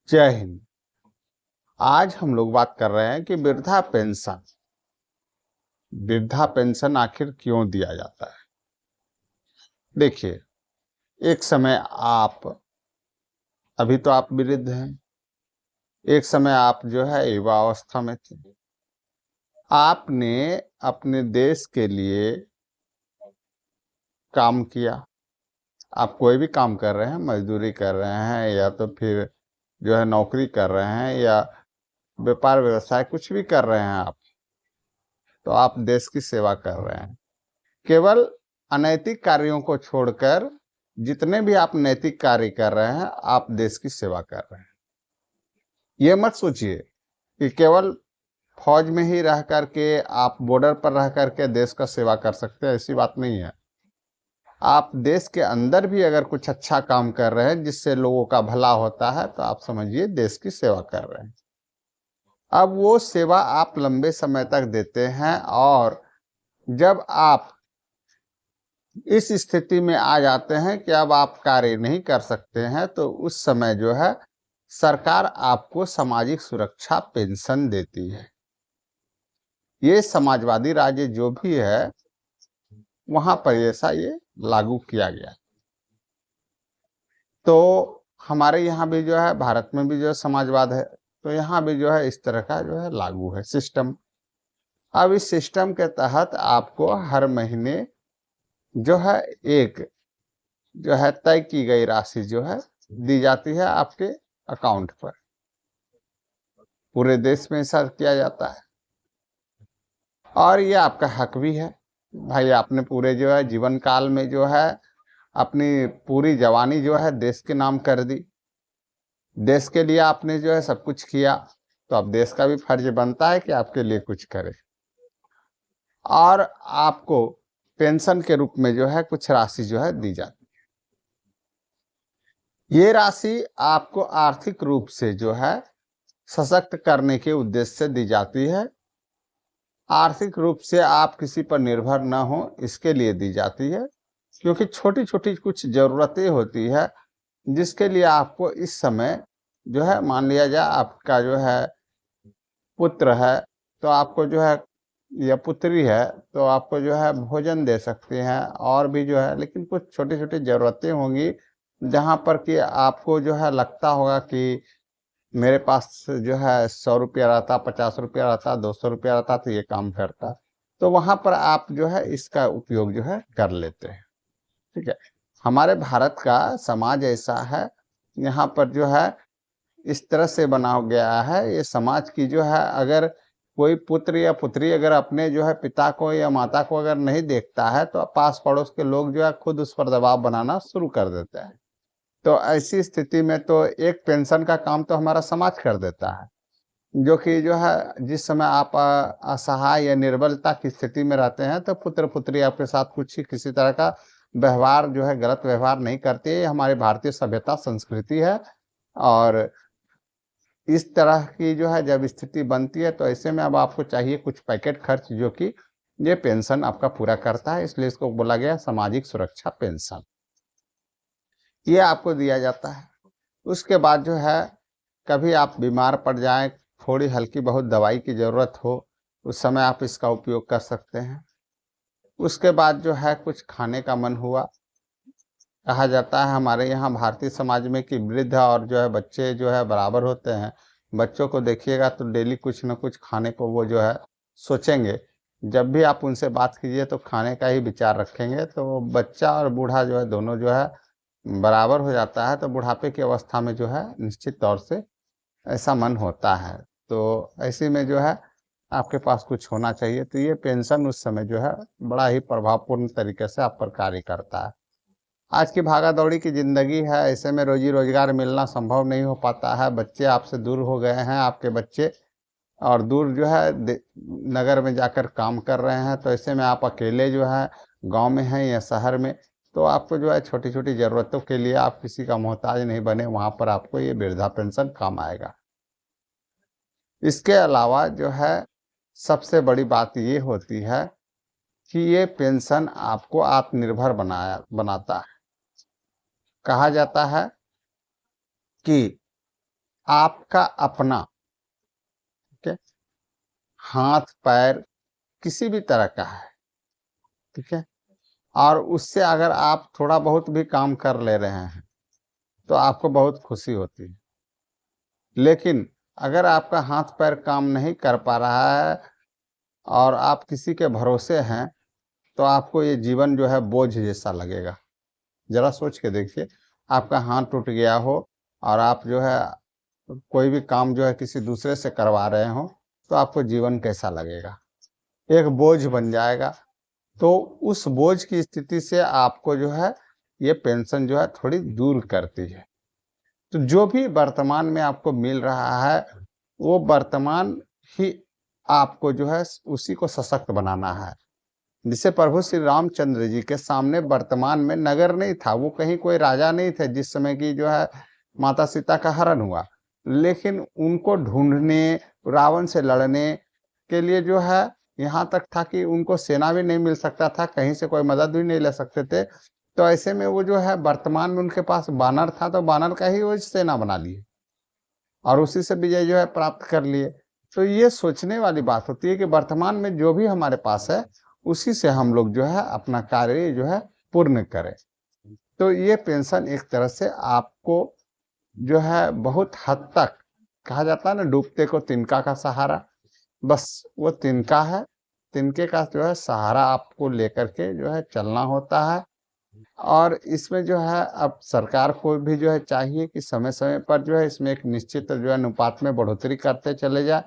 जय हिंद। आज हम लोग बात कर रहे हैं कि वृद्धा पेंशन आखिर क्यों दिया जाता है। देखिए, एक समय अभी तो आप वृद्ध हैं, एक समय आप जो है युवा अवस्था में थे। आपने अपने देश के लिए काम किया। आप कोई भी काम कर रहे हैं, मजदूरी कर रहे हैं या तो फिर जो है नौकरी कर रहे हैं या व्यापार व्यवसाय कुछ भी कर रहे हैं आप, तो आप देश की सेवा कर रहे हैं। केवल अनैतिक कार्यों को छोड़कर जितने भी आप नैतिक कार्य कर रहे हैं, आप देश की सेवा कर रहे हैं। ये मत सोचिए कि केवल फौज में ही रह करके आप बॉर्डर पर रह करके देश का सेवा कर सकते हैं, ऐसी बात नहीं है। आप देश के अंदर भी अगर कुछ अच्छा काम कर रहे हैं जिससे लोगों का भला होता है, तो आप समझिए देश की सेवा कर रहे हैं। अब वो सेवा आप लंबे समय तक देते हैं और जब आप इस स्थिति में आ जाते हैं कि अब आप कार्य नहीं कर सकते हैं, तो उस समय जो है सरकार आपको सामाजिक सुरक्षा पेंशन देती है। ये समाजवादी राज्य जो भी है वहां पर ऐसा ये लागू किया गया। तो हमारे यहाँ भी जो है, भारत में भी जो है समाजवाद है, तो यहाँ भी जो है इस तरह का जो है लागू है सिस्टम। अब इस सिस्टम के तहत आपको हर महीने जो है एक जो है तय की गई राशि जो है दी जाती है आपके अकाउंट पर। पूरे देश में ऐसा किया जाता है और ये आपका हक भी है। भाई, आपने पूरे जो है जीवन काल में जो है अपनी पूरी जवानी जो है देश के नाम कर दी, देश के लिए आपने जो है सब कुछ किया, तो अब देश का भी फर्ज बनता है कि आपके लिए कुछ करे और आपको पेंशन के रूप में जो है कुछ राशि जो है दी जाती है। ये राशि आपको आर्थिक रूप से जो है सशक्त करने के उद्देश्य से दी जाती है। आर्थिक रूप से आप किसी पर निर्भर न हो, इसके लिए दी जाती है, क्योंकि छोटी छोटी कुछ जरूरतें होती है जिसके लिए आपको इस समय जो है, मान लिया जाए आपका जो है पुत्र है, तो आपको जो है या पुत्री है, तो आपको जो है भोजन दे सकते हैं और भी जो है, लेकिन कुछ छोटी छोटी जरूरतें होंगी जहां पर कि आपको जो है लगता होगा कि मेरे पास जो है 100 रुपया रहता, 50 रुपया रहता, 200 रुपया रहता, तो ये काम करता। तो वहां पर आप जो है इसका उपयोग जो है कर लेते हैं। ठीक है। हमारे भारत का समाज ऐसा है, यहाँ पर जो है इस तरह से बना गया है ये समाज की जो है, अगर कोई पुत्र या पुत्री अगर अपने जो है पिता को या माता को अगर नहीं देखता है, तो पास पड़ोस के लोग जो है खुद उस पर दबाव बनाना शुरू कर देते हैं। तो ऐसी स्थिति में तो एक पेंशन का काम तो हमारा समाज कर देता है, जो कि जो है जिस समय आप असहाय या निर्बलता की स्थिति में रहते हैं, तो पुत्र पुत्री आपके साथ कुछ ही किसी तरह का व्यवहार जो है गलत व्यवहार नहीं करते। ये हमारी भारतीय सभ्यता संस्कृति है और इस तरह की जो है जब स्थिति बनती है, तो ऐसे में अब आपको चाहिए कुछ पैकेट खर्च, जो कि ये पेंशन आपका पूरा करता है, इसलिए इसको बोला गया सामाजिक सुरक्षा पेंशन। ये आपको दिया जाता है। उसके बाद जो है कभी आप बीमार पड़ जाएं, थोड़ी हल्की बहुत दवाई की ज़रूरत हो, उस समय आप इसका उपयोग कर सकते हैं। उसके बाद जो है कुछ खाने का मन हुआ, कहा जाता है हमारे यहाँ भारतीय समाज में कि वृद्ध और जो है बच्चे जो है बराबर होते हैं। बच्चों को देखिएगा तो डेली कुछ न कुछ खाने को वो जो है सोचेंगे। जब भी आप उनसे बात कीजिए तो खाने का ही विचार रखेंगे, तो बच्चा और बूढ़ा जो है दोनों जो है बराबर हो जाता है। तो बुढ़ापे की अवस्था में जो है निश्चित तौर से ऐसा मन होता है। तो ऐसे में जो है आपके पास कुछ होना चाहिए, तो ये पेंशन उस समय जो है बड़ा ही प्रभावपूर्ण तरीके से आप पर कार्य करता है। आज की भागा दौड़ी की ज़िंदगी है, ऐसे में रोजी रोजगार मिलना संभव नहीं हो पाता है। बच्चे आपसे दूर हो गए हैं, आपके बच्चे, और दूर जो है नगर में जाकर काम कर रहे हैं। तो ऐसे में आप अकेले जो है गांव में हैं या शहर में, तो आपको जो है छोटी छोटी ज़रूरतों के लिए आप किसी का मोहताज नहीं बने, वहाँ पर आपको ये वृद्धा पेंशन काम आएगा। इसके अलावा जो है सबसे बड़ी बात ये होती है कि ये पेंशन आपको आत्मनिर्भर बनाता है। कहा जाता है कि आपका अपना, ठीक है, हाथ पैर किसी भी तरह का है, ठीक है, और उससे अगर आप थोड़ा बहुत भी काम कर ले रहे हैं तो आपको बहुत खुशी होती है। लेकिन अगर आपका हाथ पैर काम नहीं कर पा रहा है और आप किसी के भरोसे हैं, तो आपको ये जीवन जो है बोझ जैसा लगेगा। जरा सोच के देखिए, आपका हाथ टूट गया हो और आप जो है कोई भी काम जो है किसी दूसरे से करवा रहे हो, तो आपको जीवन कैसा लगेगा? एक बोझ बन जाएगा। तो उस बोझ की स्थिति से आपको जो है ये पेंशन जो है थोड़ी दूर करती है। तो जो भी वर्तमान में आपको मिल रहा है, वो वर्तमान ही आपको जो है उसी को सशक्त बनाना है। जिसे प्रभु श्री रामचंद्र जी के सामने वर्तमान में नगर नहीं था, वो कहीं कोई राजा नहीं थे जिस समय की जो है माता सीता का हरण हुआ, लेकिन उनको ढूंढने, रावण से लड़ने के लिए जो है यहाँ तक था कि उनको सेना भी नहीं मिल सकता था, कहीं से कोई मदद भी नहीं ले सकते थे। तो ऐसे में वो जो है वर्तमान में उनके पास बानर था, तो बानर का ही वो सेना बना लिए और उसी से विजय जो है प्राप्त कर लिए। तो ये सोचने वाली बात होती है कि वर्तमान में जो भी हमारे पास है, उसी से हम लोग जो है अपना कार्य जो है पूर्ण करें। तो ये पेंशन एक तरह से आपको जो है बहुत हद तक, कहा जाता है ना, डूबते को तिनका का सहारा, बस वो तिनका है। तिनके का जो है सहारा आपको लेकर के जो है चलना होता है। और इसमें जो है अब सरकार को भी जो है चाहिए कि समय समय पर जो है इसमें एक निश्चित जो है अनुपात में बढ़ोतरी करते चले जाए,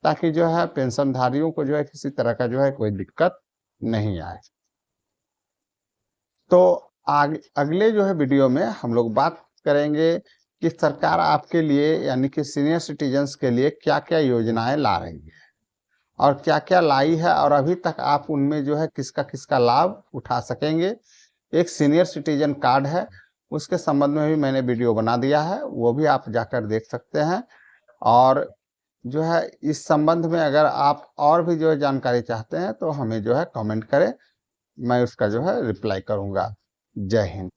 ताकि जो है पेंशनधारियों को जो है किसी तरह का जो है कोई दिक्कत नहीं आए। तो आगे अगले जो है वीडियो में हम लोग बात करेंगे कि सरकार आपके लिए यानी कि सीनियर सिटीजन्स के लिए क्या क्या योजनाएं ला रही है और क्या क्या लाई है, और अभी तक आप उनमें जो है किसका किसका लाभ उठा सकेंगे। एक सीनियर सिटीजन कार्ड है, उसके संबंध में भी मैंने वीडियो बना दिया है, वो भी आप जाकर देख सकते हैं। और जो है इस संबंध में अगर आप और भी जो है जानकारी चाहते हैं तो हमें जो है कमेंट करें, मैं उसका जो है रिप्लाई करूंगा। जय हिंद।